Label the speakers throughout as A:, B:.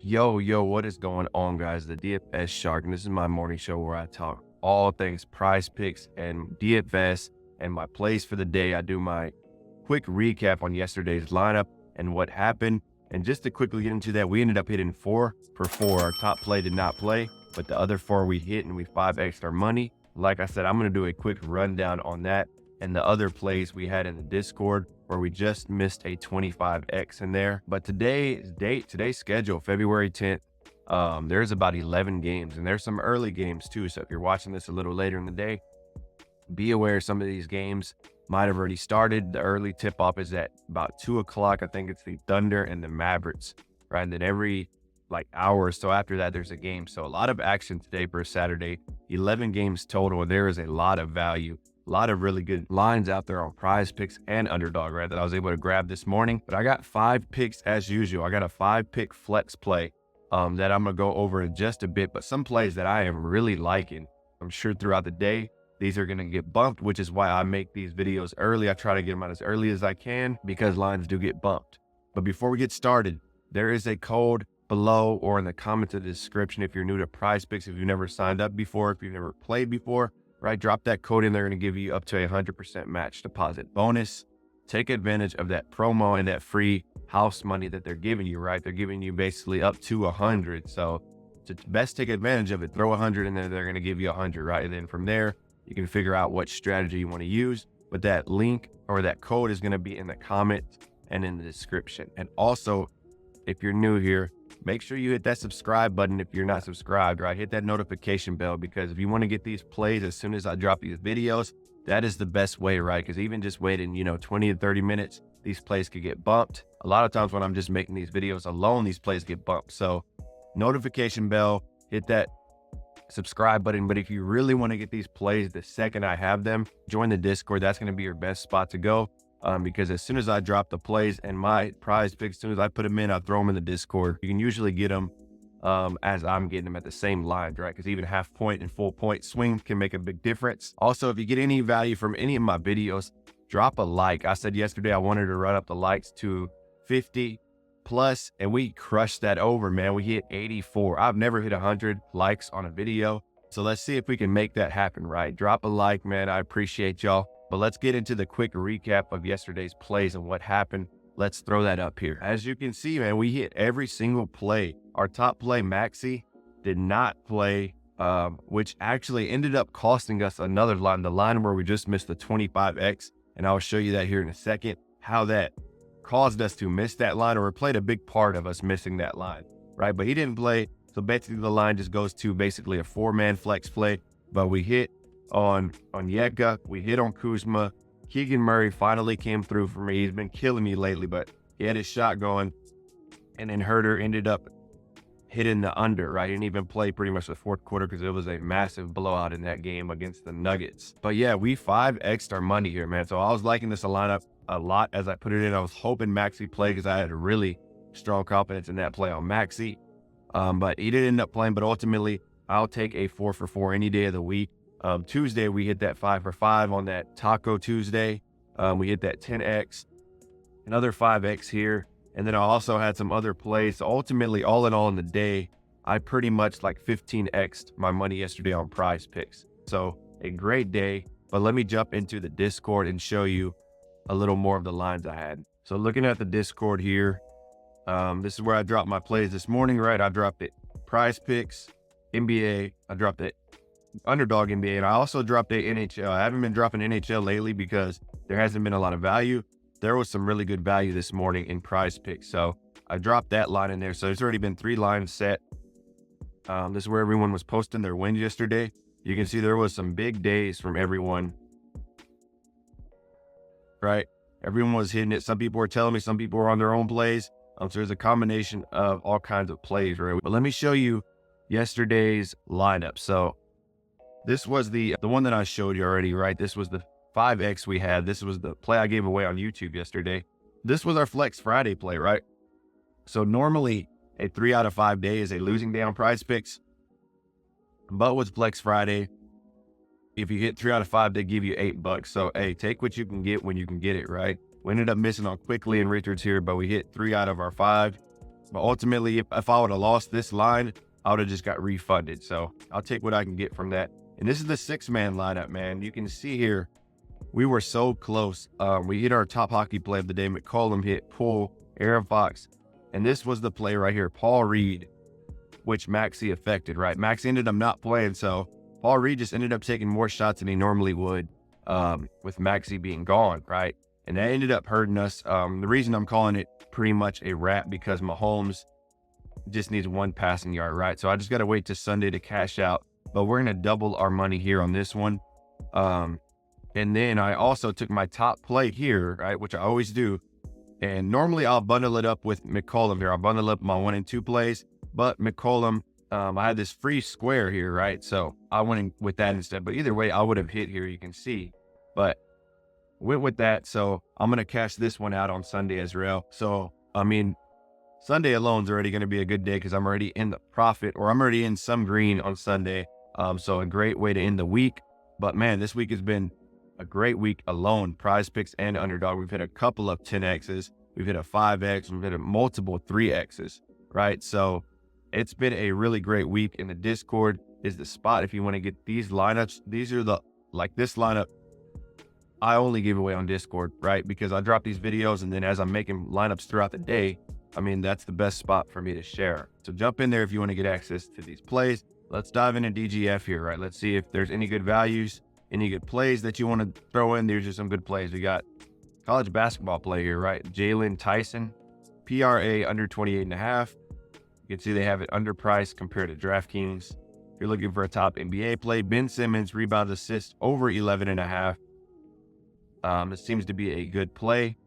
A: Yo, what is going on, guys? The DFS Shark, and this is my morning show where I talk all things prize picks and DFS and my plays for the day. I do my quick recap on yesterday's lineup and what happened. And just to quickly get into that, we ended up hitting 4 for 4. Our top play did not play, but the other 4 we hit and we 5x'd our money. Like I said, I'm going to do a quick rundown on that and the other plays we had in the Discord where we just missed a 25x in there. But today's schedule, February 10th, there's about 11 games and there's some early games too. So if you're watching this a little later in the day, be aware some of these games might have already started. The early tip off is at about 2 o'clock. I think it's the Thunder and the Mavericks, right? And then every hour or so after that, there's a game. So a lot of action today for a Saturday, 11 games total. And there is a lot of value. A lot of really good lines out there on PrizePicks and Underdog, right, that I was able to grab this morning. But I got 5 picks as usual. I got a 5-pick flex play that I'm going to go over in just a bit. But some plays that I am really liking, I'm sure throughout the day, these are going to get bumped, which is why I make these videos early. I try to get them out as early as I can because lines do get bumped. But before we get started, there is a code below or in the comments of the description if you're new to PrizePicks, if you've never signed up before, if you've never played before. Right, drop that code in. They're going to give you up to 100% match deposit bonus. Take advantage of that promo and that free house money that they're giving you, right? They're giving you basically up to 100. So to best take advantage of it, throw 100 in there. They're going to give you 100, right? And then from there, you can figure out what strategy you want to use. But that link or that code is going to be in the comments and in the description. And also, if you're new here, make sure you hit that subscribe button if you're not subscribed, right? Hit that notification bell because if you want to get these plays as soon as I drop these videos, that is the best way, right? Because even just waiting, 20 to 30 minutes, these plays could get bumped. A lot of times when I'm just making these videos alone, these plays get bumped. So notification bell, hit that subscribe button. But if you really want to get these plays the second I have them, join the Discord. That's going to be your best spot to go. Because as soon as I drop the plays and my prize picks, as soon as I put them in, I throw them in the Discord. You can usually get them as I'm getting them at the same lines, right? Because even half point and full point swings can make a big difference. Also, if you get any value from any of my videos, drop a like. I said yesterday I wanted to run up the likes to 50 plus, and we crushed that over, man. We hit 84. I've never hit 100 likes on a video. So let's see if we can make that happen, right? Drop a like, man. I appreciate y'all. But let's get into the quick recap of yesterday's plays and what happened. Let's throw that up here. As you can see, man, we hit every single play. Our top play, Maxi, did not play, which actually ended up costing us another line, the line where we just missed the 25x. And I'll show you that here in a second, how that caused us to miss that line, or it played a big part of us missing that line, right? But he didn't play. So basically the line just goes to basically a 4-man flex play, but we hit on Yeka, we hit on Kuzma. Keegan Murray finally came through for me. He's been killing me lately, but he had his shot going. And then Herder ended up hitting the under, right? He didn't even play pretty much the fourth quarter because it was a massive blowout in that game against the Nuggets. But yeah, we 5x'd our money here, man. So I was liking this lineup a lot as I put it in. I was hoping Maxi played because I had a really strong confidence in that play on Maxi. But he didn't end up playing, but ultimately I'll take a 4 for 4 any day of the week. Tuesday, we hit that 5 for 5 on that Taco Tuesday. We hit that 10x, another 5x here. And then I also had some other plays. So ultimately, all in all in the day, I pretty much 15x'd my money yesterday on PrizePicks. So a great day, but let me jump into the Discord and show you a little more of the lines I had. So looking at the Discord here, this is where I dropped my plays this morning, right? I dropped it PrizePicks, NBA, I dropped it Underdog NBA, and I also dropped a NHL. I haven't been dropping NHL lately because there hasn't been a lot of value. There was some really good value this morning in PrizePicks, so I dropped that line in there. So there's already been 3 lines set. This is where everyone was posting their wins yesterday. You can see there was some big days from everyone, right? Everyone was hitting it. Some people were telling me, some people were on their own plays. So there's a combination of all kinds of plays, right? But let me show you yesterday's lineup. So this was the one that I showed you already, right? This was the 5x we had. This was the play I gave away on YouTube yesterday. This was our Flex Friday play, right? So normally a 3 out of 5 day is a losing day on PrizePicks. But with Flex Friday, if you hit 3 out of 5, they give you $8. So hey, take what you can get when you can get it, right? We ended up missing on Quickly and Richards here, but we hit 3 out of our 5. But ultimately, if I would have lost this line, I would have just got refunded. So I'll take what I can get from that. And this is the 6-man lineup, man. You can see here, we were so close. We hit our top hockey play of the day. McCollum hit, Poole, Aaron Fox. And this was the play right here, Paul Reed, which Maxey affected, right? Maxey ended up not playing, so Paul Reed just ended up taking more shots than he normally would with Maxey being gone, right? And that ended up hurting us. The reason I'm calling it pretty much a wrap because Mahomes just needs 1 passing yard, right? So I just got to wait till Sunday to cash out. But we're going to double our money here on this one. And then I also took my top play here, right, which I always do. And normally I'll bundle it up with McCollum here. I'll bundle up my 1 and 2 plays. But McCollum, I had this free square here, right? So I went in with that instead. But either way, I would have hit here, you can see. But went with that. So I'm going to cash this one out on Sunday as well. So, I mean, Sunday alone is already going to be a good day because I'm already in the profit, or I'm already in some green on Sunday. So a great way to end the week. But man, this week has been a great week alone. PrizePicks and Underdog. We've hit a couple of 10Xs. We've hit a 5X. We've hit a multiple 3Xs, right? So it's been a really great week. And the Discord is the spot if you want to get these lineups. These are this lineup I only give away on Discord, right? Because I drop these videos and then as I'm making lineups throughout the day, I mean, that's the best spot for me to share. So jump in there if you want to get access to these plays. Let's dive into DGF here, right? Let's see if there's any good values, any good plays that you want to throw in. There's just some good plays. We got college basketball play here, right? Jalen Tyson, PRA under 28.5. You can see they have it underpriced compared to DraftKings. If you're looking for a top NBA play, Ben Simmons, rebounds, assists over 11.5. It seems to be a good play.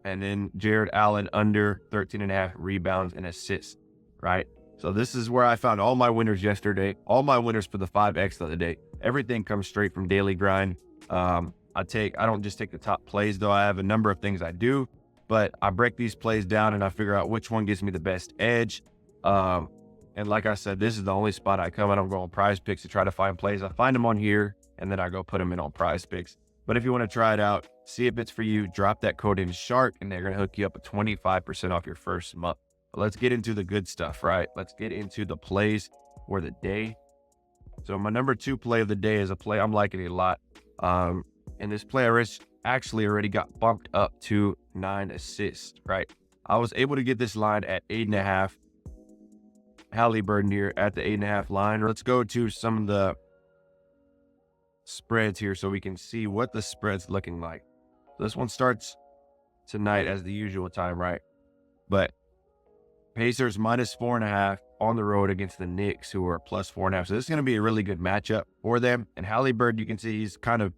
A: And then Jared Allen under 13.5 rebounds and assists, right? So this is where I found all my winners yesterday, all my winners for the 5X of the day. Everything comes straight from Daily Grind. I don't just take the top plays though. I have a number of things I do, but I break these plays down and I figure out which one gives me the best edge. And like I said, this is the only spot I come and I'm going PrizePicks to try to find plays. I find them on here and then I go put them in on PrizePicks. But if you want to try it out, see if it's for you, drop that code in Shark and they're going to hook you up with 25% off your first month. But let's get into the good stuff, right? Let's get into the plays for the day. So my number 2 play of the day is a play I'm liking it a lot. And this play actually already got bumped up to 9 assists, right? I was able to get this line at 8.5. Halliburton here at the 8.5 line. Let's go to some of the spreads here so we can see what the spread's looking like. This one starts tonight as the usual time, right? But Pacers minus 4.5 on the road against the Knicks, who are plus 4.5. So this is going to be a really good matchup for them. And Halliburton, you can see he's coming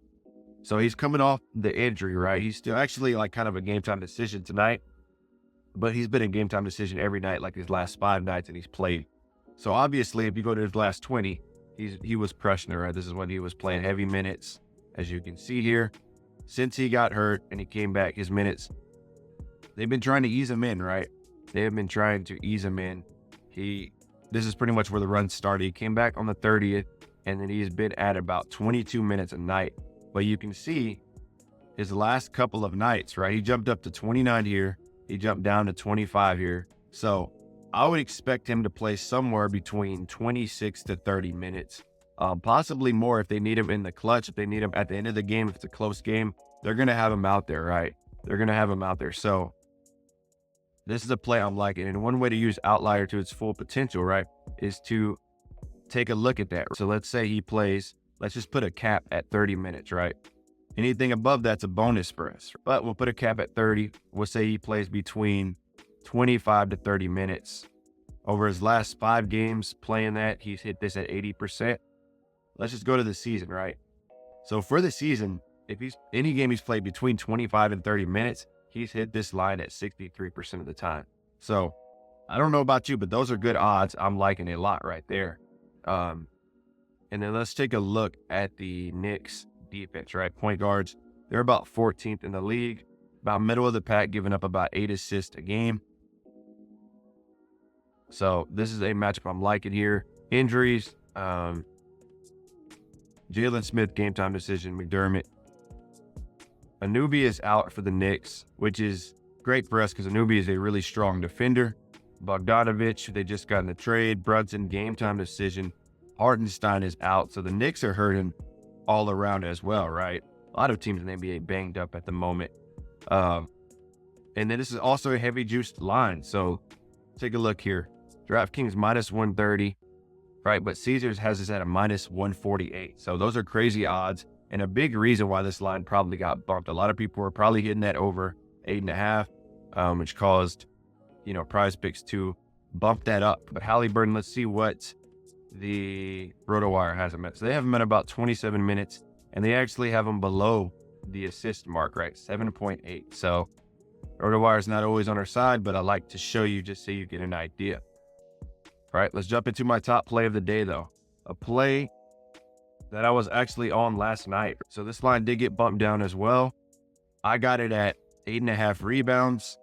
A: off the injury, right? He's still actually like kind of a game time decision tonight, but he's been a game time decision every night, like his last 5 nights that he's played. So obviously, if you go to his last 20, he was crushing it, right? This is when he was playing heavy minutes, as you can see here. Since he got hurt and he came back, his minutes, they've been trying to ease him in, right? They have been trying to ease him in. This is pretty much where the run started. He came back on the 30th, and then he's been at about 22 minutes a night. But you can see his last couple of nights, right? He jumped up to 29 here. He jumped down to 25 here. So I would expect him to play somewhere between 26 to 30 minutes, possibly more if they need him in the clutch, if they need him at the end of the game, if it's a close game, they're going to have him out there, right? They're going to have him out there. So this is a play I'm liking. And one way to use Outlier to its full potential, right, is to take a look at that. So let's say he plays, let's just put a cap at 30 minutes, right? Anything above that's a bonus for us. But we'll put a cap at 30. We'll say he plays between 25 to 30 minutes. Over his last 5 games playing that, he's hit this at 80%. Let's just go to the season, right? So for the season, if any game he's played between 25 and 30 minutes, he's hit this line at 63% of the time. So I don't know about you, but those are good odds. I'm liking it a lot right there. And then let's take a look at the Knicks defense, right? Point guards, they're about 14th in the league, about middle of the pack, giving up about 8 assists a game. So this is a matchup I'm liking here. Injuries, Jalen Smith, game time decision, McDermott. Anunoby is out for the Knicks, which is great for us because Anunoby is a really strong defender. Bogdanovic, who they just got in the trade. Brunson, game time decision. Hartenstein is out. So the Knicks are hurting all around as well, right? A lot of teams in the NBA banged up at the moment. And then this is also a heavy juiced line. So take a look here. DraftKings minus 130, right? But Caesars has this at a minus 148. So those are crazy odds. And a big reason why this line probably got bumped. A lot of people were probably hitting that over 8.5, which caused, PrizePicks to bump that up. But Halliburton, let's see what the RotoWire has him at. So they have him at about 27 minutes, and they actually have him below the assist mark, right? 7.8. So RotoWire is not always on our side, but I like to show you just so you get an idea. All right, let's jump into my top play of the day, though. A play that I was actually on last night. So this line did get bumped down as well. I got it at 8.5 rebounds.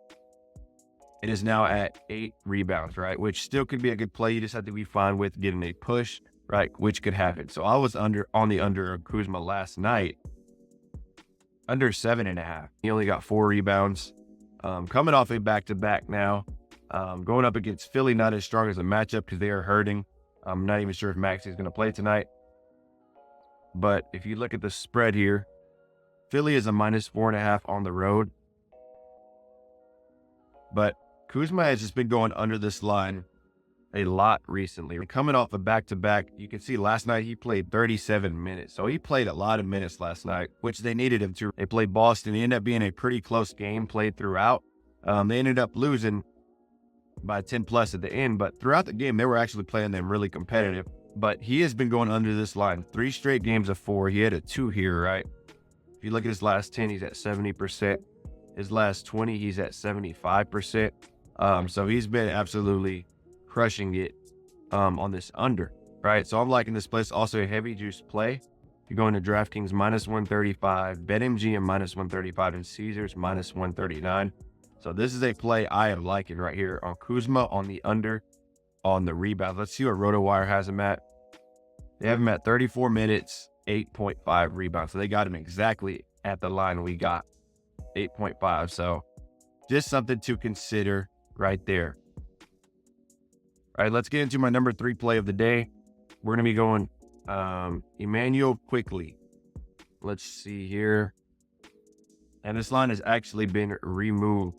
A: It is now at 8 rebounds, right? Which still could be a good play. You just have to be fine with getting a push, right? Which could happen. So I was on the under of Kuzma last night, under 7.5. He only got 4 rebounds. Coming off a back-to-back now. Going up against Philly, not as strong as a matchup because they are hurting. I'm not even sure if Maxey is going to play tonight. But if you look at the spread here, Philly is a minus 4.5 on the road. But Kuzma has just been going under this line a lot recently. Coming off a back-to-back, you can see last night he played 37 minutes. So he played a lot of minutes last night, which they needed him to. They played Boston. It ended up being a pretty close game played throughout. They ended up losing by 10 plus at the end. But throughout the game, they were actually playing them really competitive. But he has been going under this line. 3 straight games of 4. He had a 2 here, right? If you look at his last 10, he's at 70%. His last 20, he's at 75%. So he's been absolutely crushing it on this under, right? So I'm liking this play. It's also a heavy juice play. You're going to DraftKings minus 135, BetMGM minus 135, and Caesars minus 139. So this is a play I am liking right here on Kuzma on the under. On the rebound, let's see what RotoWire has him at. They have him at 34 minutes, 8.5 rebounds. So they got him exactly at the line we got, 8.5. So just something to consider right there. All right, let's get into my number 3 play of the day. We're going to be going Emmanuel Quickly. Let's see here. And this line has actually been removed.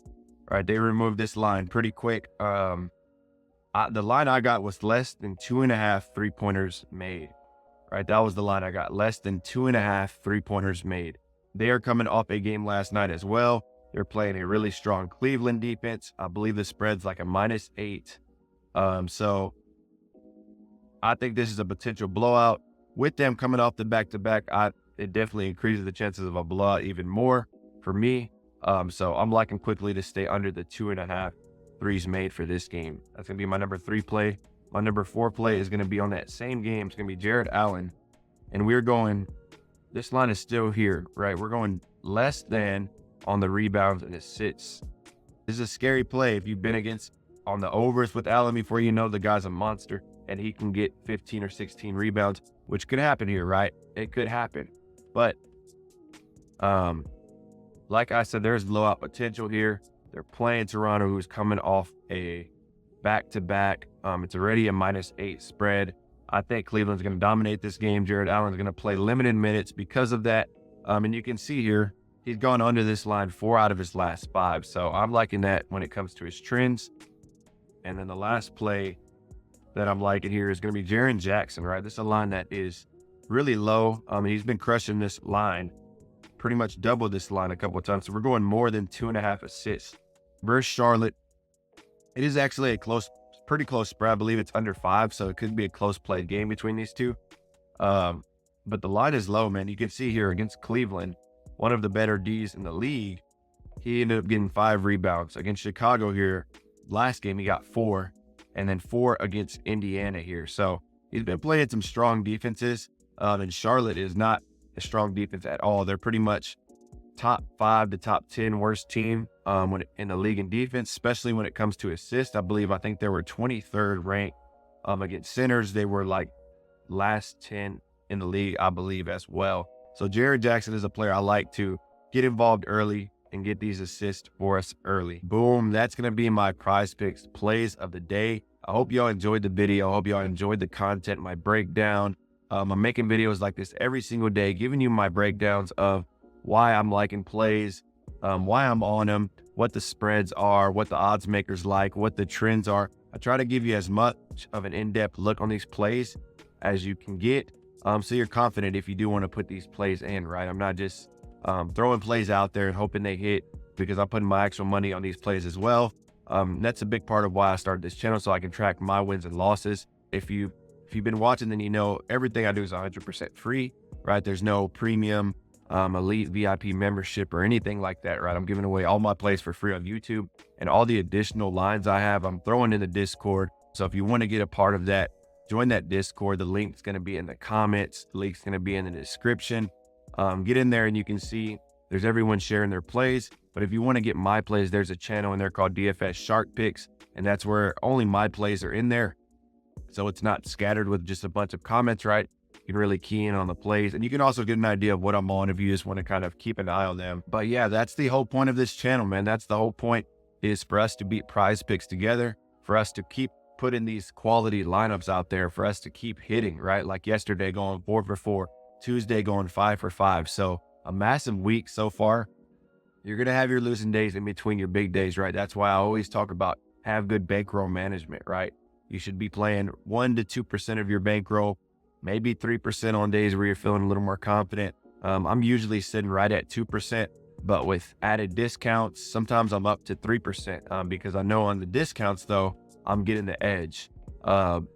A: All right, they removed this line pretty quick. The line I got was less than 2.5 3-pointers made, right? That was the line I got, less than 2.5 3-pointers made. They are coming off a game last night as well. They're playing a really strong Cleveland defense. I believe the spread's like a -8. So I think this is a potential blowout. With them coming off the back-to-back, it definitely increases the chances of a blowout even more for me. So I'm liking Quickly to stay under the 2.5 threes made for this game. That's going to be my number 3 play. My number 4 play is going to be on that same game. It's going to be Jared Allen. And we're going, this line is still here, right? We're going less than on the rebounds and assists. This is a scary play. If you've been against on the overs with Allen before, you know the guy's a monster and he can get 15 or 16 rebounds, which could happen here, right? It could happen. But like I said, there's blowout potential here. They're playing Toronto, who's coming off a back-to-back. It's already a -8 spread. I think Cleveland's going to dominate this game. Jared Allen's going to play limited minutes because of that. And you can see here, he's gone under this line 4 out of his last 5. So I'm liking that when it comes to his trends. And then the last play that I'm liking here is going to be Jaren Jackson, right? This is a line that is really low. He's been crushing this line, pretty much doubled this line a couple of times. So we're going more than 2.5 assists versus Charlotte. It is actually a pretty close spread. I believe it's under 5, so it could be a close play game between these two. But the line is low, man. You can see here against Cleveland, one of the better Ds in the league, he ended up getting 5 rebounds. Against Chicago here, last game he got 4, and then 4 against Indiana here. So he's been playing some strong defenses, and Charlotte is not a strong defense at all. They're pretty much top 5 to top 10 worst team in the league in defense, especially when it comes to assists. I think they were 23rd ranked against centers. They were like last 10 in the league, I believe, as well. So Jared Jackson is a player I like to get involved early. and get these assists for us early. Boom. That's going to be my PrizePicks plays of the day. I hope y'all enjoyed the video. I hope y'all enjoyed the content, my breakdown. I'm making videos like this every single day, giving you my breakdowns of why I'm liking plays, why I'm on them, what the spreads are, what the odds makers like, what the trends are. I try to give you as much of an in-depth look on these plays as you can get, so you're confident if you do want to put these plays in, right? I'm not just throwing plays out there and hoping they hit, because I'm putting my actual money on these plays as well. That's a big part of why I started this channel, so I can track my wins and losses. If you've been watching, then you know everything I do is 100% free, right? There's no premium, elite VIP membership or anything like that, right? I'm giving away all my plays for free on YouTube, and all the additional lines I have, I'm throwing in the Discord. So if you want to get a part of that, join that Discord. The link's going to be in the comments. The link's going to be in the description. Get in there and you can see there's everyone sharing their plays. But if you want to get my plays, there's a channel in there called DFS Shark Picks, and that's where only my plays are in there. So it's not scattered with just a bunch of comments, right? You can really key in on the plays, and you can also get an idea of what I'm on if you just want to kind of keep an eye on them. But yeah, that's the whole point of this channel, man. That's the whole point, is for us to beat PrizePicks together, for us to keep putting these quality lineups out there, for us to keep hitting, right? Like yesterday going 4 for 4, Tuesday going 5 for 5. So a massive week so far. You're going to have your losing days in between your big days, right? That's why I always talk about have good bankroll management, right? You should be playing 1 to 2% of your bankroll, maybe 3% on days where you're feeling a little more confident. I'm usually sitting right at 2%, but with added discounts, sometimes I'm up to 3%, because I know on the discounts though, I'm getting the edge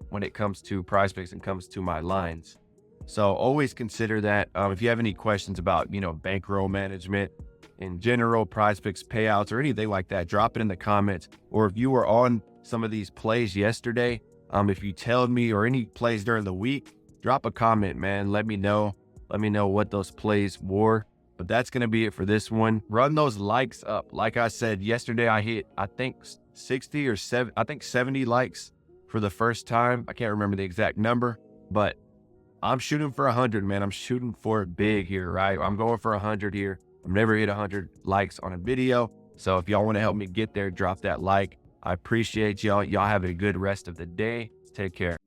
A: when it comes to PrizePicks and comes to my lines. So always consider that. If you have any questions about, bankroll management in general, PrizePicks payouts, or anything like that, drop it in the comments. Or if you were on some of these plays yesterday, if you told me, or any plays during the week, drop a comment, man. Let me know what those plays were. But that's going to be it for this one. Run those likes up. Like I said, yesterday I hit, I think 60 or 70 likes for the first time. I can't remember the exact number, but I'm shooting for 100, man. I'm shooting for it big here, right? I'm going for 100 here. I've never hit 100 likes on a video. So if y'all want to help me get there, drop that like. I appreciate y'all. Y'all have a good rest of the day. Take care.